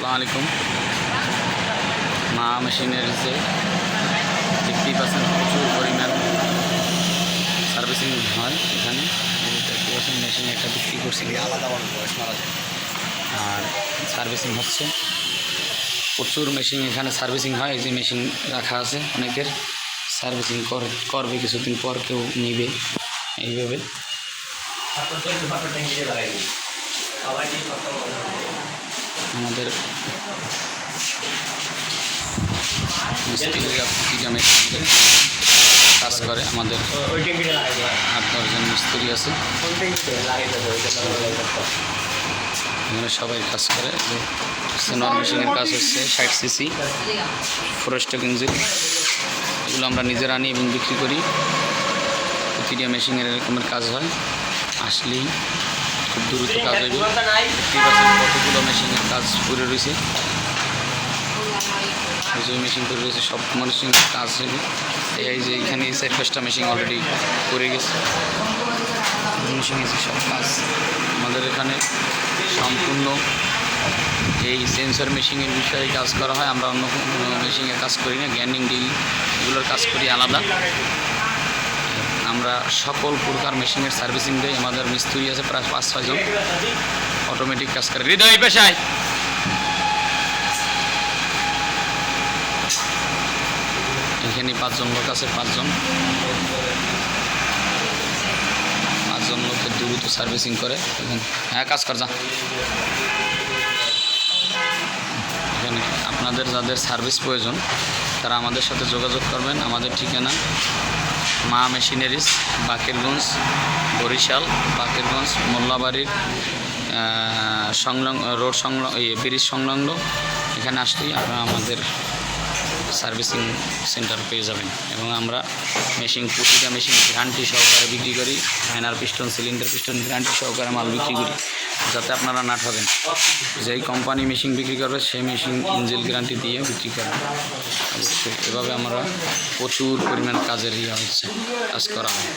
আসসালামু আলাইকুম। মা মেশিনারিজে দেখতেই পাচ্ছেন প্রচুর পরিমাণ সার্ভিসিং হয় এখানে। দেখতে পাচ্ছেন মেশিন একটা বিক্রি করছি আলাদা বয়স মারা যায়। আর সার্ভিসিং হচ্ছে প্রচুর মেশিন এখানে সার্ভিসিং হয়। এই যে মেশিন রাখা আছে অনেকের, সার্ভিসিং করবে কিছুদিন পর, কেউ নিবে এইভাবে। আমাদের মিস্ত্রিরা প্রতিটা মেশিনে কাজ করে। আমাদের 8-10 জন মিস্ত্রি আছে, এখানে সবাই কাজ করে। সেনর মেশিনের কাজ হচ্ছে 60 সিসি ফোরস্টক ইঞ্জিন, এগুলো আমরা নিজেরা আনি এবং বিক্রি করি। প্রতিটা মেশিনের এরকমের কাজ হয়, আসলেই খুব দ্রুত কাজ হইবে। দেখতেই পাচ্ছেন কতগুলো মেশিনের কাজ করে রয়েছে, যে মেশিন করে রয়েছে সব মেশিনের কাজ হইবে। এই যে এখানে 4-5টা মেশিন অলরেডি করে গেছে, মেশিন এসে সব কাজ। আমাদের এখানে সম্পূর্ণ এই সেন্সর মেশিনের বিষয়ে কাজ করা হয়। আমরা অন্য কোনো মেশিনের কাজ করি না, গ্যান্ডিং ডিল এগুলোর কাজ করি আলাদা। আমরা সকল প্রকার মেশিনের সার্ভিসিং দিই। আমাদের মিস্ত্রি আছে প্রায় 5-6 জন, অটোমেটিক কাজ করে। হৃদয় পেশায় এখানে 5 জন লোক আছে, 5 জন লোকে দ্রুত সার্ভিসিং করে। হ্যাঁ, কাজ কর যা। এখানে আপনাদের যাদের সার্ভিস প্রয়োজন তারা আমাদের সাথে যোগাযোগ করবেন। আমাদের ঠিকানা মা মেশিনারিজ, বাকেরগঞ্জ, বরিশাল। বাকেরগঞ্জ মোল্লাবাড়ির সংলগ্ন রোড সংলগ্ন, ব্রিজ সংলগ্ন। এখানে আসলেই আপনারা আমাদের সার্ভিসিং সেন্টার পেয়ে যাবেন। এবং আমরা প্রতিটা মেশিন গ্যারান্টি সহকারে বিক্রি করি। Finer piston, cylinder piston guarantee সহকারে মাল বিক্রি করি, যাতে আপনারা না ঠকেন। যেই কোম্পানি মেশিন বিক্রি করবে সেই মেশিন ইঞ্জিন গ্যারান্টি দিয়ে বিক্রি করবে অবশ্যই। এভাবে আমরা প্রচুর পরিমাণ কাজের কাজ করা হয়।